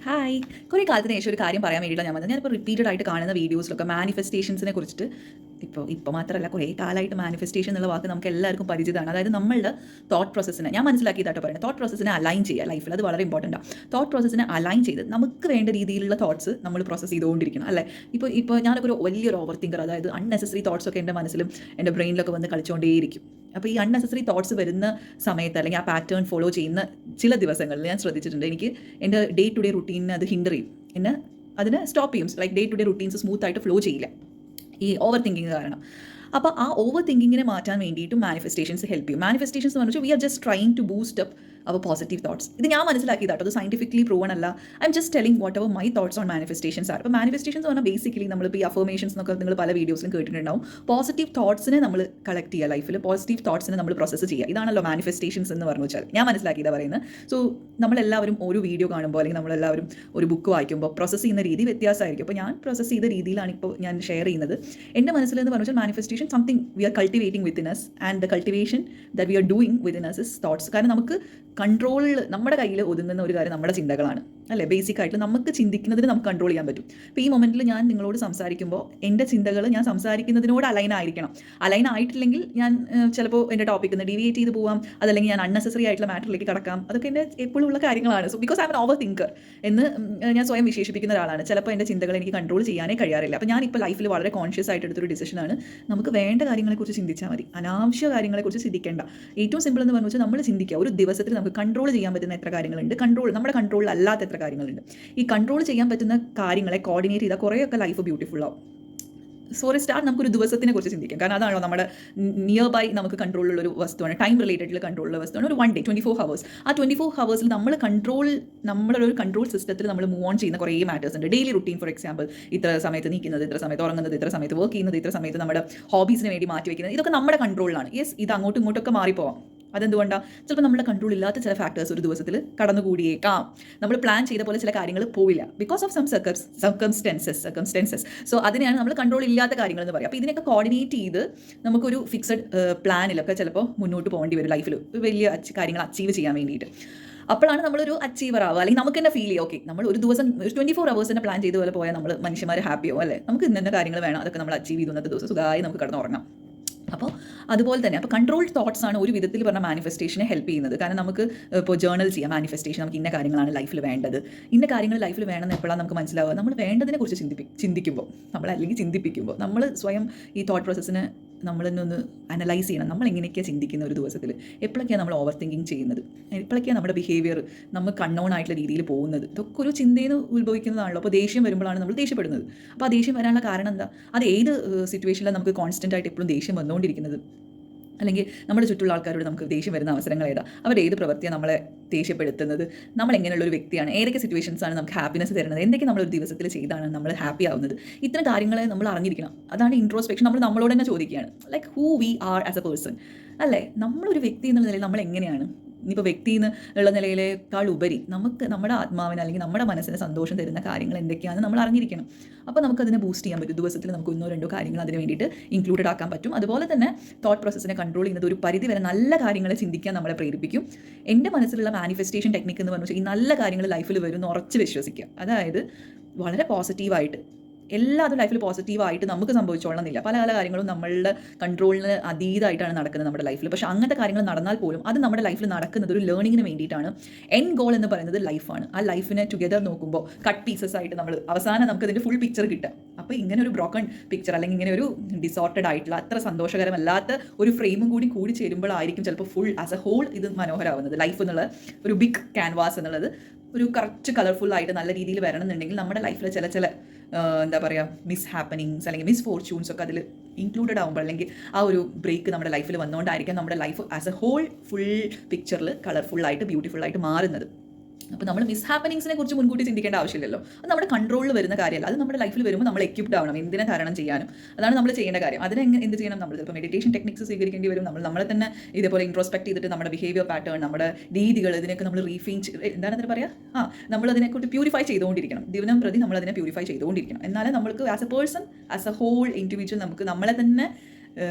Hi. കുറേ കാലത്തിന് ശേഷം ഒരു കാര്യം പറയാൻ വേണ്ടിയിട്ടാണ് ഞാൻ വന്നത്. ഞാനിപ്പോൾ റിപ്പീറ്റഡ് ആയിട്ട് കാണുന്ന വീഡിയോസിലൊക്കെ മാനിഫെസ്റ്റേഷൻസിനെ കുറിച്ചിട്ട് ഇപ്പോൾ മാത്രമല്ല കുറേ കാലമായിട്ട് മാനിഫെസ്റ്റേഷൻ എന്നുള്ള വാക്ക് നമുക്ക് എല്ലാവർക്കും പരിചിതമാണ്. അതായത് നമ്മളുടെ തോട്ട് പ്രോസസ്സിനെ ഞാൻ മനസ്സിലാക്കിയതായിട്ട് പറയുന്നത് തോട്ട് പ്രോസസ്സിനെ അലൈൻ ചെയ്യുക ലൈഫിൽ. അത് വളരെ ഇമ്പോർട്ടൻ്റ് ആണ്. തോട്ട് പ്രോസസ്സിനെ അലൈൻ ചെയ്ത് നമുക്ക് വേണ്ട രീതിയിലുള്ള തോട്ട്സ് നമ്മൾ പ്രോസസ്സ് ചെയ്തുകൊണ്ടിരിക്കണം അല്ലേ. ഇപ്പോൾ ഞാനൊക്കെ ഒരു വലിയൊരു ഓവർ തിങ്കർ, അതായത് അൺനെസസറി തോട്ട്സ് ഒക്കെ എൻ്റെ മനസ്സിലും എൻ്റെ ബ്രെയിനിലൊക്കെ വന്ന് കളിച്ചുകൊണ്ടേയിരിക്കും. അപ്പോൾ ഈ അൺനെസസറി തോട്ട്സ് വരുന്ന സമയത്ത് അല്ലെങ്കിൽ ആ പാറ്റേൺ ഫോളോ ചെയ്യുന്ന ചില ദിവസങ്ങളിൽ ഞാൻ ശ്രദ്ധിച്ചിട്ടുണ്ട് എനിക്ക് എൻ്റെ ഡേ ടു ഡേ റുട്ടീനിനെ അത് ഹിൻഡർ ചെയ്യും. എന്നെ അതിനെ സ്റ്റോപ്പ് ചെയ്യും. Like day to day routines സ്മൂത്തായിട്ട് ഫ്ലോ ചെയ്യില്ല ഈ ഓവർ തിങ്കിങ് കാരണം. അപ്പോൾ ആ ഓവർ തിങ്കിങ്ങിനെ മാറ്റാൻ വേണ്ടിയിട്ട് മാനിഫെസ്റ്റേഷൻസ് ഹെൽപ്പ് ചെയ്യും. മാനിഫെസ്റ്റേഷൻസ് എന്ന് പറഞ്ഞാൽ we are just trying to boost up our positive thoughts. ഇത് ഞാൻ മനസ്സിലാക്കിയതാട്ടോ, അത് സയൻറ്റിഫിക്കലി പ്രൂവൺ അല്ല. I'm just telling whatever my thoughts on manifestations are. ഇപ്പോൾ മാനിഫെസ്റ്റേഷൻസ് പറഞ്ഞാൽ ബേസിക്കലി നമ്മളിപ്പോൾ ഈ അഫർമേഷൻസ് എന്നൊക്കെ നിങ്ങൾ പല വീഡിയോസിലും കേട്ടിട്ടുണ്ടാവും. പോസിറ്റീവ് തോട്ട്സിനെ നമ്മൾ കളക്ട് ചെയ്യുക ലൈഫിൽ, പോസിറ്റീവ് തോട്ട്സിനെ നമ്മൾ പ്രോസസ്സ് ചെയ്യുക. ഇതാണല്ലോ മാനിഫെസ്റ്റേഷൻസ് എന്ന് പറഞ്ഞു വെച്ചാൽ ഞാൻ മനസ്സിലാക്കിയതാണ് പറയുന്നത്. സോ നമ്മളെല്ലാവരും ഒരു വീഡിയോ കാണുമ്പോൾ അല്ലെങ്കിൽ നമ്മളെല്ലാവരും ഒരു ബുക്ക് വായിക്കുമ്പോൾ പ്രോസസ്സ് ചെയ്യുന്ന രീതി വ്യത്യാസമായിരിക്കും. അപ്പോൾ ഞാൻ പ്രോസസ്സ് ചെയ്ത രീതിയിലാണ് ഇപ്പോൾ ഞാൻ ഷെയർ ചെയ്യുന്നത്. എൻ്റെ മനസ്സിലെന്ന് പറഞ്ഞാൽ manifestation something we are cultivating within us and the cultivation that we are doing within us is thoughts. കാരണം നമുക്ക് കൺട്രോൾ നമ്മുടെ കയ്യിൽ ഒതുങ്ങുന്ന ഒരു കാര്യം നമ്മുടെ ചിന്തകളാണ് അല്ലേ. ബേസിക്കായിട്ട് നമുക്ക് ചിന്തിക്കുന്നതിന് നമുക്ക് കൺട്രോൾ ചെയ്യാൻ പറ്റും. ഇപ്പോൾ ഈ മൊമെൻറ്റിൽ ഞാൻ നിങ്ങളോട് സംസാരിക്കുമ്പോൾ എൻ്റെ ചിന്തകൾ ഞാൻ സംസാരിക്കുന്നതിനോട് അലൈൻ ആയിരിക്കണം. അലൈൻ ആയിട്ടില്ലെങ്കിൽ ഞാൻ ചിലപ്പോൾ എൻ്റെ ടോപ്പിക്കിൽ നിന്ന് ഡീവിയേറ്റ് ചെയ്ത് പോവാം, അതല്ലെങ്കിൽ ഞാൻ അൺനെസസറി ആയിട്ടുള്ള മാറ്ററിലേക്ക് കടക്കാം. അതൊക്കെ എൻ്റെ എപ്പോഴും ഉള്ള കാര്യങ്ങളാണ്. So because I M N over thinker എന്ന് ഞാൻ സ്വയം വിശേഷിപ്പിക്കുന്ന ഒരാളാണ്. ചിലപ്പോൾ എൻ്റെ ചിന്തകൾ എനിക്ക് കൺട്രോൾ ചെയ്യാനേ കഴിയാറില്ല. അപ്പോൾ ഞാനിപ്പോൾ ലൈഫിൽ വളരെ കോൺഷ്യസ് ആയിട്ട് എടുത്തൊരു ഡിസിഷനാണ്, നമുക്ക് വേണ്ട കാര്യങ്ങളെക്കുറിച്ച് ചിന്തിച്ചാൽ മതി, അനാവശ്യ കാര്യങ്ങളെക്കുറിച്ച് ചിന്തിക്കേണ്ട. ഏറ്റവും സിമ്പിൾ എന്ന് പറഞ്ഞു വെച്ചാൽ നമ്മൾ ചിന്തിക്കുക ഒരു ദിവസത്തിൽ നമുക്ക് കൺട്രോൾ ചെയ്യാൻ പറ്റുന്ന എത്ര കാര്യങ്ങളുണ്ട്, നമ്മുടെ കൺട്രോളിൽ അല്ലാത്ത എത്ര കാര്യങ്ങളുണ്ട്. ഈ കൺട്രോൾ ചെയ്യാൻ പറ്റുന്ന കാര്യങ്ങളെ കോർഡിനേറ്റ് ചെയ്താൽ കുറേയൊക്കെ ലൈഫ് ബ്യൂട്ടിഫുൾ ആവും. സോ സ്റ്റാർട്ട് നമുക്കൊരു ദിവസത്തിനെ കുറിച്ച് ചിന്തിക്കാം. കാരണം അതാണല്ലോ നമ്മുടെ നിയർ ബൈ നമുക്ക് കൺട്രോളുള്ളൊരു വസ്തുവാണ്, ടൈം റിലേറ്റഡിൽ കൺട്രോളുള്ള വസ്തുവാണ് ഒരു 1 day 24 hours. ആ 24 hours നമ്മൾ നമ്മുടെ ഒരു കൺട്രോൾ സിസ്റ്റത്തിൽ നമ്മൾ മൂവ് ഓൺ ചെയ്യുന്ന കുറേ മാറ്റേഴ്സ് ഉണ്ട്. ഡെയിലി റുട്ടീൻ ഫോർ എക്സാമ്പിൾ, ഇത്ര സമയത്ത് നീക്കുന്നത്, ഇത്ര സമയത്ത് ഉറങ്ങുന്നത്, ഇത്ര സമയത്ത് വർക്ക് ചെയ്യുന്നത്, ഇത്ര സമയത്ത് നമ്മുടെ ഹോബീസിന് വേണ്ടി മാറ്റി വയ്ക്കുന്നത്, ഇതൊക്കെ നമ്മുടെ കൺട്രോളിലാണ്. യെസ്, ഇത് അങ്ങോട്ടും ഇങ്ങോട്ടൊക്കെ മാറിപ്പോവാം. അതെന്തുകൊണ്ടാണ്? ചിലപ്പോൾ നമ്മുടെ കൺട്രോൾ ഇല്ലാത്ത ചില ഫാക്ടേഴ്സ് ഒരു ദിവസത്തിൽ കടന്നുകൂടിയേക്കാം. നമ്മൾ പ്ലാൻ ചെയ്ത പോലെ ചില കാര്യങ്ങൾ പോവില്ല because of some circumstances. So അതിനെയാണ് നമ്മൾ കൺട്രോൾ ഇല്ലാത്ത കാര്യങ്ങൾ എന്ന് പറയുക. അപ്പോൾ ഇതിനൊക്കെ കോർഡിനേറ്റ് ചെയ്ത് നമുക്കൊരു ഫിക്സഡ് പ്ലാനിലൊക്കെ ചിലപ്പോൾ മുന്നോട്ട് പോകേണ്ടി വരും ലൈഫിൽ വലിയ കാര്യങ്ങൾ അച്ചീവ് ചെയ്യാൻ വേണ്ടിയിട്ട്. അപ്പോഴാണ് നമ്മളൊരു അച്ചീവർ ആവുക, അല്ലെങ്കിൽ നമുക്ക് തന്നെ ഫീൽ ചെയ്യും ഓക്കെ നമ്മൾ ഒരു ദിവസം 24 hours തന്നെ പ്ലാൻ ചെയ്ത പോലെ പോയാൽ നമ്മൾ മനുഷ്യന്മാർ ഹാപ്പിയോ അല്ലേ, നമുക്ക് ഇന്ന കാര്യങ്ങൾ വേണം, അതൊക്കെ നമ്മൾ അച്ചീവ് ചെയ്തു ഇന്നത്തെ ദിവസം സുഖമായി നമുക്ക് കിടന്നുറങ്ങാം. അപ്പോൾ അതുപോലെ തന്നെ അപ്പോൾ കൺട്രോൾഡ് തോട്ട്സ് ആണ് ഒരു വിധത്തിൽ പറഞ്ഞ മാനിഫെസ്റ്റേഷനെ ഹെൽപ്പ് ചെയ്യുന്നത്. കാരണം നമുക്ക് ഇപ്പോൾ ജേർണൽ ചെയ്യാം മാനിഫെസ്റ്റേഷൻ, നമുക്ക് ഇന്ന കാര്യങ്ങളാണ് ലൈഫിൽ വേണ്ടത്, ഇന്ന കാര്യങ്ങൾ ലൈഫിൽ വേണമെന്ന് എപ്പോഴാണ് നമുക്ക് മനസ്സിലാവുക, നമ്മൾ വേണ്ടതിനെ കുറിച്ച് ചിന്തിക്കുമ്പോൾ അല്ലെങ്കിൽ ചിന്തിപ്പിക്കുമ്പോൾ നമ്മൾ സ്വയം ഈ തോട്ട് പ്രോസസ്സിനെ നമ്മളൊന്ന് അനലൈസ് ചെയ്യണം. നമ്മൾ എങ്ങനെയൊക്കെയാണ് ചിന്തിക്കുന്ന ഒരു ദിവസത്തിൽ, എപ്പോഴൊക്കെയാണ് നമ്മൾ ഓവർ തിങ്കിങ് ചെയ്യുന്നത്, എപ്പോഴൊക്കെയാണ് നമ്മുടെ ബിഹേവിയർ നമുക്ക് അൺനോൺ ആയിട്ടുള്ള രീതിയിൽ പോകുന്നത്, ഇതൊക്കെ ഒരു ചിന്തയിൽ നിന്ന് ഉത്ഭവിക്കുന്നതാണല്ലോ. അപ്പോൾ ദേഷ്യം വരുമ്പോഴാണ് നമ്മൾ ദേഷ്യപ്പെടുന്നത്. അപ്പോൾ ആ ദേഷ്യം വരാനുള്ള കാരണം എന്താ? അത് ഏത് സിറ്റുവേഷനിലാണ് നമുക്ക് കോൺസ്റ്റൻ്റ് ആയിട്ട് എപ്പോഴും ദേഷ്യം വന്നുകൊണ്ടിരിക്കുന്നത്, അല്ലെങ്കിൽ നമ്മുടെ ചുറ്റുള്ള ആൾക്കാരോട് നമുക്ക് ദേഷ്യം വരുന്ന അവസരങ്ങൾ ഏതാ, അവർ ഏത് പ്രവൃത്തിയാണ് നമ്മളെ ദേഷ്യപ്പെടുത്തുന്നത്, നമ്മൾ എങ്ങനെയുള്ളൊരു വ്യക്തിയാണ്, ഏതൊക്കെ സിറ്റുവേഷൻസാണ് നമുക്ക് ഹാപ്പിനെസ് തരുന്നത്, എന്തൊക്കെ നമ്മളൊരു ദിവസത്തിൽ ചെയ്താണ് നമ്മൾ ഹാപ്പി ആവുന്നത്, ഇത്തരം കാര്യങ്ങളെ നമ്മൾ അറിഞ്ഞിരിക്കണം. അതാണ് ഇൻട്രോസ്പെക്ഷൻ. നമ്മളോട് തന്നെ ചോദിക്കുകയാണ് like who we are as a person അല്ലേ. നമ്മളൊരു വ്യക്തി എന്നുള്ള നിലയിൽ നമ്മൾ എങ്ങനെയാണ്, ഇനിയിപ്പോൾ വ്യക്തി എന്നുള്ള നിലയിലേക്കാൾ ഉപരി നമുക്ക് നമ്മുടെ ആത്മാവിന് അല്ലെങ്കിൽ നമ്മുടെ മനസ്സിന് സന്തോഷം തരുന്ന കാര്യങ്ങൾ എന്തൊക്കെയാണെന്ന് നമ്മൾ അറിഞ്ഞിരിക്കണം. അപ്പോൾ നമുക്കതിനെ ബൂസ്റ്റ് ചെയ്യാൻ പറ്റും. ദിവസത്തിൽ നമുക്ക് 1-2 കാര്യങ്ങൾ അതിന് വേണ്ടിയിട്ട് ഇൻക്ലൂഡഡ് ആക്കാൻ പറ്റും. അതുപോലെ തന്നെ തോട്ട് പ്രോസസ്സിനെ കൺട്രോൾ ചെയ്യുന്നത് ഒരു പരിധി വരെ നല്ല കാര്യങ്ങൾ ചിന്തിക്കാൻ നമ്മളെ പ്രേരിപ്പിക്കും. എൻ്റെ മനസ്സിലുള്ള മാനിഫെസ്റ്റേഷൻ ടെക്നിക്ക് എന്ന് പറഞ്ഞാൽ ഈ നല്ല കാര്യങ്ങൾ ലൈഫിൽ വരും എന്ന് ഉറച്ച് വിശ്വസിക്കുക. അതായത് വളരെ പോസിറ്റീവായിട്ട് എല്ലാതും ലൈഫിൽ പോസിറ്റീവായിട്ട് നമുക്ക് സംഭവിച്ചോളണമെന്നില്ല. പല കാര്യങ്ങളും നമ്മളുടെ കൺട്രോളിന് അതീതമായിട്ടാണ് നടക്കുന്നത് നമ്മുടെ ലൈഫിൽ. പക്ഷേ അങ്ങനത്തെ കാര്യങ്ങൾ നടന്നാൽ പോലും അത് നമ്മുടെ ലൈഫിൽ നടക്കുന്നത് ഒരു ലേണിങ്ങിന് വേണ്ടിയിട്ടാണ്. എൻഡ് ഗോൾ എന്ന് പറയുന്നത് ലൈഫാണ്. ആ ലൈഫിനെ ടുഗെദർ നോക്കുമ്പോൾ കട്ട് പീസസ് ആയിട്ട് നമ്മൾ അവസാനം നമുക്ക് അതിൻ്റെ ഫുൾ പിക്ചർ കിട്ടുക. അപ്പോൾ ഇങ്ങനെ ഒരു ബ്രോക്കൺ പിക്ചർ അല്ലെങ്കിൽ ഇങ്ങനെ ഒരു ഡിസോർട്ടഡ് ആയിട്ടുള്ള അത്ര സന്തോഷകരമല്ലാത്ത ഒരു ഫ്രെയിമും കൂടി ചേരുമ്പോഴായിരിക്കും ചിലപ്പോൾ ഫുൾ ആസ് എ ഹോൾ ഇത് മനോഹരമാവുന്നത്. ലൈഫ് എന്നുള്ള ഒരു ബിഗ് ക്യാൻവാസ് എന്നുള്ളത് ഒരു കറക്റ്റ് കളർഫുള്ളായിട്ട് നല്ല രീതിയിൽ വരണമെന്നുണ്ടെങ്കിൽ നമ്മുടെ ലൈഫിൽ ചില എന്താ പറയുക മിസ് ഹാപ്പനിങ്സ് അല്ലെങ്കിൽ മിസ് ഫോർച്യൂൺസ് ഒക്കെ അതിൽ ഇൻക്ലൂഡഡ് ആകുമ്പോൾ അല്ലെങ്കിൽ ആ ഒരു ബ്രേക്ക് നമ്മുടെ ലൈഫിൽ വന്നുകൊണ്ടായിരിക്കും നമ്മുടെ life as a whole full പിക്ചറിൽ കളർഫുള്ളായിട്ട് ബ്യൂട്ടിഫുള്ളായിട്ട് മാറുന്നത്. അപ്പോൾ നമ്മൾ മിസ് ഹാപ്പനിങ്സിനെ കുറിച്ച് മുൻകൂട്ടി ചിന്തിക്കേണ്ട ആവശ്യമില്ലല്ലോ. അത് നമ്മുടെ കൺട്രോളിൽ വരുന്ന കാര്യമല്ല. അത് നമ്മുടെ ലൈഫിൽ വരുമ്പോൾ നമ്മൾ എക്യുപ്ഡ് ആവണം എന്തിനെ തരണം ചെയ്യാനും. അതാണ് നമ്മൾ ചെയ്യേണ്ട കാര്യം. അതിനെ എന്ത് ചെയ്യണം? നമ്മൾ ചിലപ്പോൾ മെഡിറ്റേഷൻ ടെക്നിക്സ് സ്വീകരിക്കേണ്ടി വരും. നമ്മളെ തന്നെ ഇതേപോലെ ഇൻട്രോസ്പെക്ട് ചെയ്തിട്ട് നമ്മുടെ ബിഹേവിയർ പാറ്റേൺ, നമ്മുടെ രീതികൾ, ഇതിനൊക്കെ നമ്മൾ എന്താണ് അതിന് പറയുക, നമ്മളതിനെക്കുറിച്ച് പ്യൂരിഫൈ ചെയ്തുകൊണ്ടിരിക്കണം. ദിനം പ്രതി നമ്മളതിനെ പ്യൂരിഫൈ ചെയ്തുകൊണ്ടിരിക്കണം. എന്നാലേ നമ്മൾക്ക് as a person, as a whole individual നമുക്ക് നമ്മളെ തന്നെ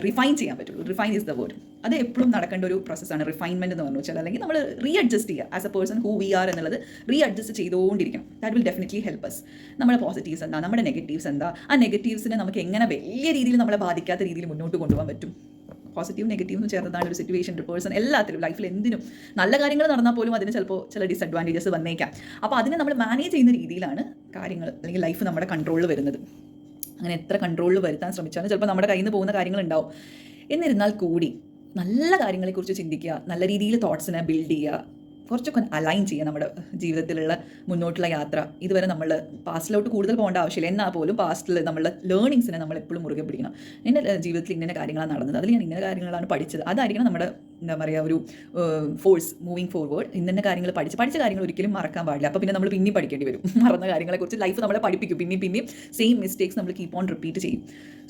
റിഫൈൻ ചെയ്യാൻ പറ്റുള്ളൂ. Refine is the word. അത് എപ്പോഴും നടക്കേണ്ട ഒരു പ്രോസസ്സാണ് റിഫൈൻമെൻറ്റ് എന്ന് പറഞ്ഞു വെച്ചാൽ. അല്ലെങ്കിൽ നമ്മൾ റീഅഡ്ജസ്റ്റ് ചെയ്യുക as a person who we are എന്നുള്ളത് റീഅഡ്ജസ്റ്റ് ചെയ്തുകൊണ്ടിരിക്കണം. That will definitely help us. നമ്മുടെ പോസിറ്റീവ്സ് എന്താ, നമ്മുടെ നെഗറ്റീവ്സ് എന്താ, ആ നെഗറ്റീവ്സിനെ നമുക്ക് എങ്ങനെ വലിയ രീതിയിൽ നമ്മളെ ബാധിക്കാത്ത രീതിയിൽ മുന്നോട്ട് കൊണ്ടുപോകാൻ പറ്റും. പോസിറ്റീവ് നെഗറ്റീവ് എന്ന് ചേർന്നതാണ് ഒരു സിറ്റുവേഷൻ, ഒരു പേഴ്സൺ, എല്ലാത്തിലും ലൈഫിൽ എന്തിനും. നല്ല കാര്യങ്ങൾ നടന്നാൽ പോലും അതിന് ചിലപ്പോൾ ചില ഡിസഡ്വാൻറ്റേജസ് വന്നേക്കാം. അപ്പോൾ അതിനെ നമ്മൾ മാനേജ് ചെയ്യുന്ന രീതിയിലാണ് കാര്യങ്ങൾ അല്ലെങ്കിൽ ലൈഫ് നമ്മുടെ കൺട്രോളിൽ വരുന്നത്. അങ്ങനെ എത്ര കൺട്രോളിൽ വരുത്താൻ ശ്രമിച്ചാലും ചിലപ്പോൾ നമ്മുടെ കയ്യിൽ നിന്ന് പോകുന്ന കാര്യങ്ങളുണ്ടാവും. എന്നിരുന്നാൽ കൂടി നല്ല കാര്യങ്ങളെക്കുറിച്ച് ചിന്തിക്കുക, നല്ല രീതിയിൽ തോട്ട്സിനെ ബിൽഡ് ചെയ്യുക, കുറച്ചൊക്കെ അലൈൻ ചെയ്യുക നമ്മുടെ ജീവിതത്തിലുള്ള മുന്നോട്ടുള്ള യാത്ര. ഇതുവരെ നമ്മൾ പാസ്റ്റിലോട്ട് കൂടുതൽ പോകേണ്ട ആവശ്യമില്ല. എന്നാൽ പോലും പാസ്റ്റിൽ നമ്മളുടെ ലേണിങ്സിനെ നമ്മൾ എപ്പോഴും മുറുകെ പിടിക്കണം. എൻ്റെ ജീവിതത്തിൽ ഇങ്ങനെ കാര്യങ്ങളാണ് നടന്നത്, അതിൽ ഞാൻ ഇങ്ങനെ കാര്യങ്ങളാണ് പഠിച്ചത്, അതായിരിക്കണം നമ്മുടെ എന്താ പറയുക ഒരു ഫോഴ്സ് മൂവിങ് ഫോർവേഡ്. ഇന്ന കാര്യങ്ങൾ പഠിച്ച കാര്യങ്ങൾ ഒരിക്കലും മറക്കാൻ പാടില്ല. അപ്പോൾ പിന്നെ നമ്മൾ പിന്നെയും പഠിക്കേണ്ടി വരും. മറന്ന കാര്യങ്ങളെക്കുറിച്ച് ലൈഫ് നമ്മളെ പഠിപ്പിക്കും. പിന്നെയും സെയിം മിസ്റ്റേക്സ് നമ്മൾ കീപ്പ് ഓൺ റിപ്പീറ്റ് ചെയ്യും.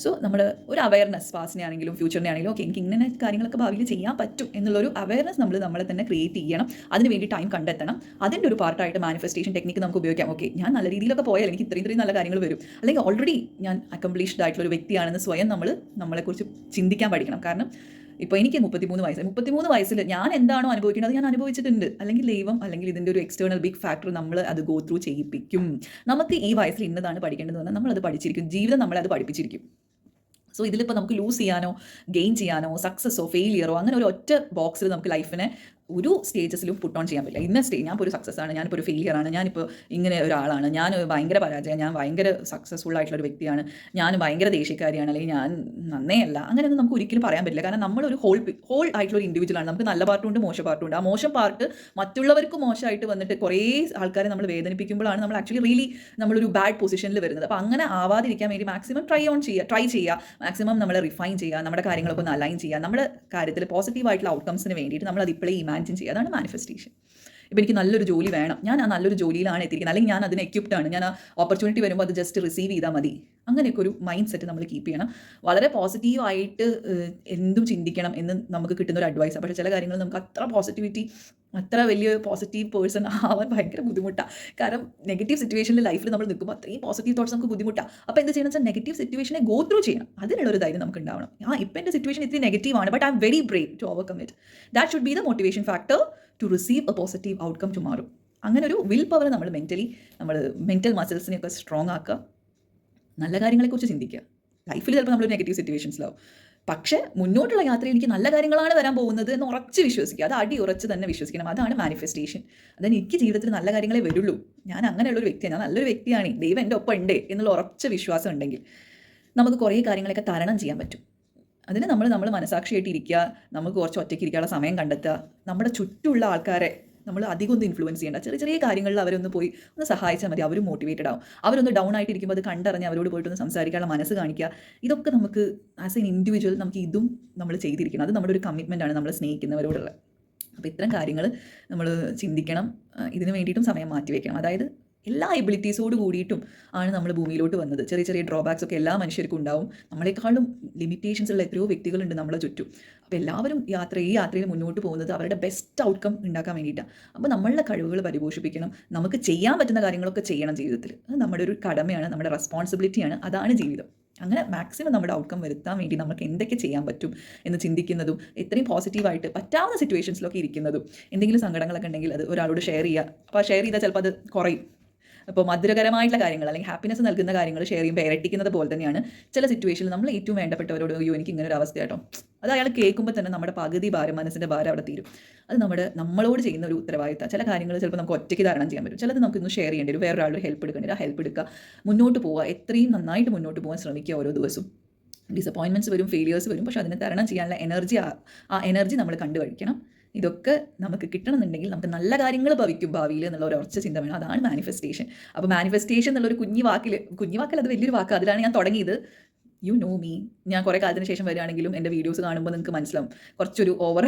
സോ നമ്മൾ ഒരു അവയർനെസ്, പാസ്റ്റിനെ ആണെങ്കിലും ഫ്യൂച്ചറിനെ ആണെങ്കിലും ഓക്കെ എനിക്ക് ഇങ്ങനെ കാര്യങ്ങളൊക്കെ ഭാവിയിൽ ചെയ്യാൻ പറ്റും എന്നുള്ളൊരു അവയർനെസ് നമ്മളെ തന്നെ ക്രിയേറ്റ് ചെയ്യണം. അതിന് വേണ്ടി ടൈം കണ്ടെത്തണം. അതിൻ്റെ ഒരു പാർട്ടായിട്ട് മാനിഫെസ്റ്റേഷൻ ടെക്നിക്ക് നമുക്ക് ഉപയോഗിക്കാം. ഓക്കെ ഞാൻ നല്ല രീതിയിലൊക്കെ പോയാൽ എനിക്ക് ഇത്രയും നല്ല കാര്യങ്ങൾ വരും, അല്ലെങ്കിൽ ഓൾറെഡി ഞാൻ അക്കംപ്ലീഷ്ഡ് ആയിട്ടുള്ള ഒരു വ്യക്തിയാണെന്ന് സ്വയം നമ്മളെക്കുറിച്ച് ചിന്തിക്കാൻ പഠിക്കണം. കാരണം ഇപ്പോൾ എനിക്ക് 33 വയസ്സിൽ ഞാൻ എന്താണോ അനുഭവിക്കുന്നത് അത് ഞാൻ അനുഭവിച്ചിട്ടുണ്ട്. അല്ലെങ്കിൽ ദൈവം അല്ലെങ്കിൽ ഇതിൻ്റെ ഒരു എക്സ്റ്റേണൽ ബിഗ് ഫാക്ടർ നമ്മൾ അത് ഗോ ത്രൂ ചെയ്യിപ്പിക്കും. നമുക്ക് ഈ വയസ്സിൽ ഇന്നതാണ് പഠിക്കേണ്ടതെന്ന് പറഞ്ഞാൽ നമ്മളത് പഠിച്ചിരിക്കും. ജീവിതം നമ്മളെ അത് പഠിപ്പിച്ചിരിക്കും. സോ ഇതിലിപ്പോൾ നമുക്ക് ലൂസ് ചെയ്യാനോ ഗെയിൻ ചെയ്യാനോ സക്സസ്സോ ഫെയിലിയറോ അങ്ങനെ ഒരു ഒറ്റ ബോക്സിൽ നമുക്ക് ലൈഫിനെ ഒരു സ്റ്റേജസിലും പുട്ട് ഓൺ ചെയ്യാൻ പറ്റില്ല. ഇന്ന സ്റ്റേജ് ഞാനിപ്പോൾ ഒരു സക്സസ് ആണ്, ഞാനിപ്പോൾ ഒരു ഫെയിലിയർ ആണ്, ഞാനിപ്പോൾ ഇങ്ങനെ ഒരാളാണ്, ഞാൻ ഭയങ്കര പരാജയം, ഞാൻ ഭയങ്കര സക്സസ്ഫുൾ ആയിട്ടുള്ള ഒരു വ്യക്തിയാണ്, ഞാൻ ഭയങ്കര ദേഷ്യക്കാരിയാണ്, അല്ലെങ്കിൽ ഞാൻ നന്നേ അല്ല, അങ്ങനെയൊന്നും നമുക്ക് ഒരിക്കലും പറയാൻ പറ്റില്ല. കാരണം നമ്മളൊരു ഹോൾ ആയിട്ടുള്ള ഒരു ഇൻഡിവിജ്വലാണ്. നമുക്ക് നല്ല പാർട്ടുണ്ട്, മോശം പാർട്ടുണ്ട്. ആ മോശം പാർട്ട് മറ്റുള്ളവർക്ക് മോശമായിട്ട് വന്നിട്ട് കുറേ ആൾക്കാരെ നമ്മൾ വേദനിപ്പിക്കുമ്പോഴാണ് നമ്മൾ ആക്ച്വലി റിയലി നമ്മളൊരു ബാഡ് പൊസിഷനിൽ വരുന്നത്. അപ്പോൾ അങ്ങനെ ആവാതിരിക്കാൻ വേണ്ടി മാക്സിമം ട്രൈ ചെയ്യുക, മാക്സിമം നമ്മൾ റിഫൈൻ ചെയ്യുക, നമ്മുടെ കാര്യങ്ങളൊക്കെ ഒന്ന് അലൈൻ ചെയ്യുക, നമ്മുടെ കാര്യത്തിൽ പോസിറ്റീവായിട്ടുള്ള ഔട്ട്കംസിന് വേണ്ടിയിട്ട് നമ്മൾ അത് ഇപ്പോഴേ ഇമാജിൻ ചെയ്യുക. അതാണ് മാനിഫെസ്റ്റേഷൻ. ഇപ്പോൾ എനിക്ക് നല്ലൊരു ജോലി വേണം, ഞാൻ ആ നല്ലൊരു ജോലിയിലാണ് എത്തിയിരിക്കുന്നത്, അല്ലെങ്കിൽ ഞാൻ അതിന് എക്യുപ്ഡ് ആണ്, ഞാൻ ആ ഓപ്പർച്യൂണിറ്റി വരുമ്പോൾ അത് ജസ്റ്റ് റിസീവ് ചെയ്താൽ മതി. അങ്ങനെയൊക്കെ ഒരു മൈൻഡ് സെറ്റ് നമ്മൾ കീപ്പ് ചെയ്യണം. വളരെ പോസിറ്റീവായിട്ട് എന്തും ചിന്തിക്കണം എന്ന് നമുക്ക് കിട്ടുന്ന ഒരു അഡ്വൈസാണ്. പക്ഷേ ചില കാര്യങ്ങൾ നമുക്ക് അത്ര വലിയ പോസിറ്റീവ് പേഴ്സൺ ആവാൻ ഭയങ്കര ബുദ്ധിമുട്ടാണ്. കാരണം നെഗറ്റീവ് സിറ്റുവേഷനിൽ ലൈഫിൽ നമ്മൾ നിൽക്കുമ്പോൾ അത്രയും പോസിറ്റീവ് തോട്ട്സ് നമുക്ക് ബുദ്ധിമുട്ടാണ്. അപ്പോൾ എന്ത് ചെയ്യണം വെച്ചാൽ നെഗറ്റീവ് സിറ്റുവേഷനെ ഗോ ത്രൂ ചെയ്യണം. അതിനുള്ളൊരു ധൈര്യം നമുക്ക് ഉണ്ടാവണം. ഇപ്പം എൻ്റെ സിറ്റുവേഷൻ ഇത്തിരി നെഗറ്റീവാണ്, but I'm very brave to overcome it. That should be the motivation factor to receive a positive outcome tomorrow. അങ്ങനെ ഒരു വിൽ പവർ നമ്മൾ മെൻ്റൽ മസിൽസിനെയൊക്കെ സ്ട്രോങ് ആക്കുക, നല്ല കാര്യങ്ങളെക്കുറിച്ച് ചിന്തിക്കുക. ലൈഫിൽ ചിലപ്പോൾ നമ്മൾ നെഗറ്റീവ് സിറ്റുവേഷൻസിലാവും, പക്ഷേ മുന്നോട്ടുള്ള യാത്രയിൽ എനിക്ക് നല്ല കാര്യങ്ങളാണ് വരാൻ പോകുന്നത് എന്ന് ഉറച്ച് വിശ്വസിക്കുക. അത് അടിയുറച്ച് തന്നെ വിശ്വസിക്കണം. അതാണ് മാനിഫെസ്റ്റേഷൻ. അതായത് എനിക്ക് ജീവിതത്തിൽ നല്ല കാര്യങ്ങളെ വരുള്ളൂ, ഞാൻ അങ്ങനെയുള്ളൊരു വ്യക്തിയാണ്, ഞാൻ നല്ലൊരു വ്യക്തിയാണ്, ദൈവം എൻ്റെ ഒപ്പം ഉണ്ട് എന്നുള്ള ഉറച്ച വിശ്വാസം ഉണ്ടെങ്കിൽ നമുക്ക് കുറേ കാര്യങ്ങളൊക്കെ തരണം ചെയ്യാൻ പറ്റും. അതിന് നമ്മൾ മനസാക്ഷിയായിട്ട് ഇരിക്കുക, നമുക്ക് കുറച്ച് ഒറ്റയ്ക്ക് ഇരിക്കാനുള്ള സമയം കണ്ടെത്തുക, നമ്മുടെ ചുറ്റുമുള്ള ആൾക്കാരെ നമ്മൾ അധികം ഒന്നും ഇൻഫ്ലുവൻസ് ചെയ്യേണ്ട. ചെറിയ കാര്യങ്ങളിൽ അവരൊന്ന് പോയി ഒന്ന് സഹായിച്ചാൽ മതി, അവരും മോട്ടിവേറ്റഡ് ആവും. അവരൊന്ന് ഡൗൺ ആയിട്ടിരിക്കുമ്പോൾ അത് കണ്ടറിഞ്ഞ് അവരോട് പോയിട്ടൊന്ന് സംസാരിക്കാനുള്ള മനസ്സ് കാണിക്കുക. ഇതൊക്കെ നമുക്ക് ആസ് എൻ ഇൻഡിവിജ്വൽ നമുക്ക് ഇതും നമ്മൾ ചെയ്തിരിക്കണം. അത് നമ്മുടെ ഒരു കമ്മിറ്റ്മെൻ്റ് ആണ് നമ്മൾ സ്നേഹിക്കുന്നവരോടുള്ള. അപ്പോൾ ഇത്തരം കാര്യങ്ങൾ നമ്മൾ ചിന്തിക്കണം, ഇതിന് വേണ്ടിയിട്ടും സമയം മാറ്റി വയ്ക്കണം. അതായത് എല്ലാ എബിലിറ്റീസോട് കൂടിയിട്ടും ആണ് നമ്മൾ ഭൂമിയിലോട്ട് വന്നത്. ചെറിയ ഡ്രോബാക്സ് ഒക്കെ എല്ലാ മനുഷ്യർക്കും ഉണ്ടാവും. നമ്മളെക്കാളും ലിമിറ്റേഷൻസ് ഉള്ള എത്രയോ വ്യക്തികളുണ്ട് നമ്മളെ ചുറ്റും. അപ്പോൾ എല്ലാവരും ഈ യാത്രയിൽ മുന്നോട്ട് പോകുന്നത് അവരുടെ ബെസ്റ്റ് ഔട്ട്കം ഉണ്ടാക്കാൻ വേണ്ടിയിട്ടാണ്. അപ്പോൾ നമ്മളുടെ കഴിവുകൾ പരിപോഷിപ്പിക്കണം, നമുക്ക് ചെയ്യാൻ പറ്റുന്ന കാര്യങ്ങളൊക്കെ ചെയ്യണം ജീവിതത്തിൽ. അത് നമ്മുടെ ഒരു കടമയാണ്, നമ്മുടെ റെസ്പോൺസിബിലിറ്റിയാണ്. അതാണ് ജീവിതം. അങ്ങനെ മാക്സിമം നമ്മുടെ ഔട്ട്കം വരുത്താൻ വേണ്ടി നമുക്ക് എന്തൊക്കെ ചെയ്യാൻ പറ്റും എന്ന് ചിന്തിക്കുന്നതും എത്രയും പോസിറ്റീവായിട്ട് പറ്റാവുന്ന സിറ്റുവേഷൻസിലൊക്കെ ഇരിക്കുന്നതും, എന്തെങ്കിലും സങ്കടങ്ങളൊക്കെ ഉണ്ടെങ്കിൽ അത് ഒരാളോട് ഷെയർ ചെയ്യുക. അപ്പോൾ ഷെയർ ചെയ്താൽ ചിലപ്പോൾ അത് കുറയും. അപ്പോൾ മധുരകരമായിട്ടുള്ള കാര്യങ്ങൾ അല്ലെങ്കിൽ ഹാപ്പിനെസ് നൽകുന്ന കാര്യങ്ങൾ ഷെയർ ചെയ്യുമ്പോൾ ഇരട്ടിക്കുന്നത് പോലെ തന്നെയാണ് ചില സിറ്റുവേഷനിൽ നമ്മൾ ഏറ്റവും വേണ്ടപ്പെട്ടവരോട് എനിക്ക് ഇങ്ങനെ ഒരു അവസ്ഥ കേട്ടോ, അത് അയാൾ കേൾക്കുമ്പോൾ തന്നെ നമ്മുടെ പകുതി ഭാരം, മനസ്സിൻ്റെ ഭാരം അവിടെ തീരും. അത് നമ്മളോട് ചെയ്യുന്ന ഒരു ഉത്തരവാദിത്തം. ചില കാര്യങ്ങൾ ചിലപ്പോൾ നമുക്ക് ഒറ്റയ്ക്ക് തരണം ചെയ്യാൻ പറ്റും, ചിലത് നമുക്ക് ഇന്ന് ഷെയർ ചെയ്യേണ്ടി വരും, വേറൊരാളുടെ ഹെൽപ്പ് എടുക്കേണ്ടി വരും. ആ ഹെൽപ്പ് എടുക്കുക, മുന്നോട്ട് പോവുക, എത്രയും നന്നായിട്ട് മുന്നോട്ട് പോകാൻ ശ്രമിക്കുക. ഓരോ ദിവസവും ഡിസപ്പോയിൻമെൻറ്റ്സ് വരും, ഫെയിലിയേഴ്സ് വരും, പക്ഷേ അതിനെ തരണം ചെയ്യാനുള്ള എനർജി നമ്മൾ കണ്ടുപിടിക്കണം. ഇതൊക്കെ നമുക്ക് കിട്ടണമെന്നുണ്ടെങ്കിൽ നമുക്ക് നല്ല കാര്യങ്ങൾ ഭവിക്കും ഭാവിയിൽ എന്നുള്ള ഒരു ഉറച്ച ചിന്ത വേണം. അതാണ് മാനിഫെസ്റ്റേഷൻ. അപ്പോൾ മാനിഫെസ്റ്റേഷൻ എന്നുള്ളൊരു കുഞ്ഞു വാക്കിൽ അത് വലിയൊരു വാക്ക്, അതിലാണ് ഞാൻ തുടങ്ങിയത്. You know me. ഞാൻ കുറേ കാലത്തിന് ശേഷം വരികയാണെങ്കിലും എൻ്റെ വീഡിയോസ് കാണുമ്പോൾ നിങ്ങൾക്ക് മനസ്സിലാവും കുറച്ചൊരു ഓവർ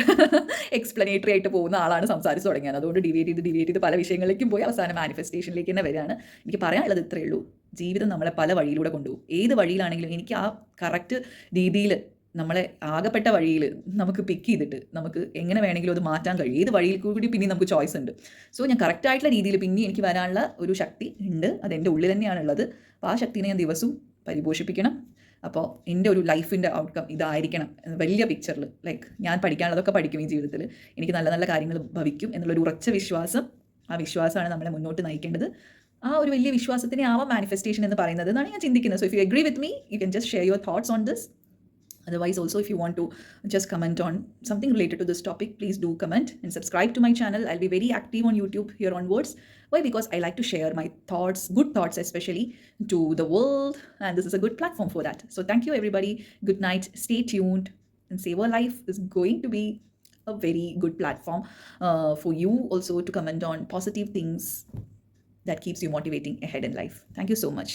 എക്സ്പ്ലനേറ്ററി ആയിട്ട് പോകുന്ന ആളാണ് സംസാരിച്ച് തുടങ്ങിയത്. അതുകൊണ്ട് ഡിവേറ്റ് ചെയ്ത് പല വിഷയങ്ങളിലേക്കും പോയി അവസാനം മാനിഫെസ്റ്റേഷനിലേക്ക് തന്നെ വരികയാണ്. എനിക്ക് പറയാനുള്ളത് ഇത്രയേ ഉള്ളൂ. ജീവിതം നമ്മളെ പല വഴിയിലൂടെ കൊണ്ടുപോകും. ഏത് വഴിയിലാണെങ്കിലും എനിക്ക് ആ കറക്റ്റ് രീതിയിൽ നമ്മളെ ആകപ്പെട്ട വഴിയിൽ നമുക്ക് പിക്ക് ചെയ്തിട്ട് നമുക്ക് എങ്ങനെ വേണമെങ്കിലും അത് മാറ്റാൻ കഴിയും. ഏത് വഴിയിൽ കൂടി പിന്നെ നമുക്ക് ചോയ്സ് ഉണ്ട്. സോ ഞാൻ കറക്റ്റായിട്ടുള്ള രീതിയിൽ പിന്നെ എനിക്ക് വരാനുള്ള ഒരു ശക്തി ഉണ്ട്, അതെൻ്റെ ഉള്ളിൽ തന്നെയാണുള്ളത്. അപ്പോൾ ആ ശക്തിനെ ഞാൻ ദിവസവും പരിപോഷിപ്പിക്കണം. അപ്പോൾ എൻ്റെ ഒരു ലൈഫിൻ്റെ ഔട്ട്കം ഇതായിരിക്കണം വലിയ പിക്ചറിൽ. ലൈക്ക് ഞാൻ പഠിക്കാനുള്ളതൊക്കെ പഠിക്കും ഈ ജീവിതത്തിൽ, എനിക്ക് നല്ല നല്ല കാര്യങ്ങൾ ഭവിക്കും എന്നുള്ളൊരു ഉറച്ച വിശ്വാസം. ആ വിശ്വാസമാണ് നമ്മളെ മുന്നോട്ട് നയിക്കേണ്ടത്. ആ ഒരു വലിയ വിശ്വാസത്തിനെ ആവാം മാനിഫെസ്റ്റേഷൻ എന്ന് പറയുന്നത് എന്നാണ് ഞാൻ ചിന്തിക്കുന്നത്. So if you agree with me, you can just share your thoughts on this. Otherwise, also, if you want to just comment on something related to this topic, please do comment and subscribe to my channel. I'll be very active on YouTube here onwards. Why? Because I like to share my thoughts, good thoughts especially, to the world, and this is a good platform for that. So thank you, everybody. Good night. Stay tuned. And Saver Life is going to be a very good platform for you also to comment on positive things that keeps you motivating ahead in life. Thank you so much.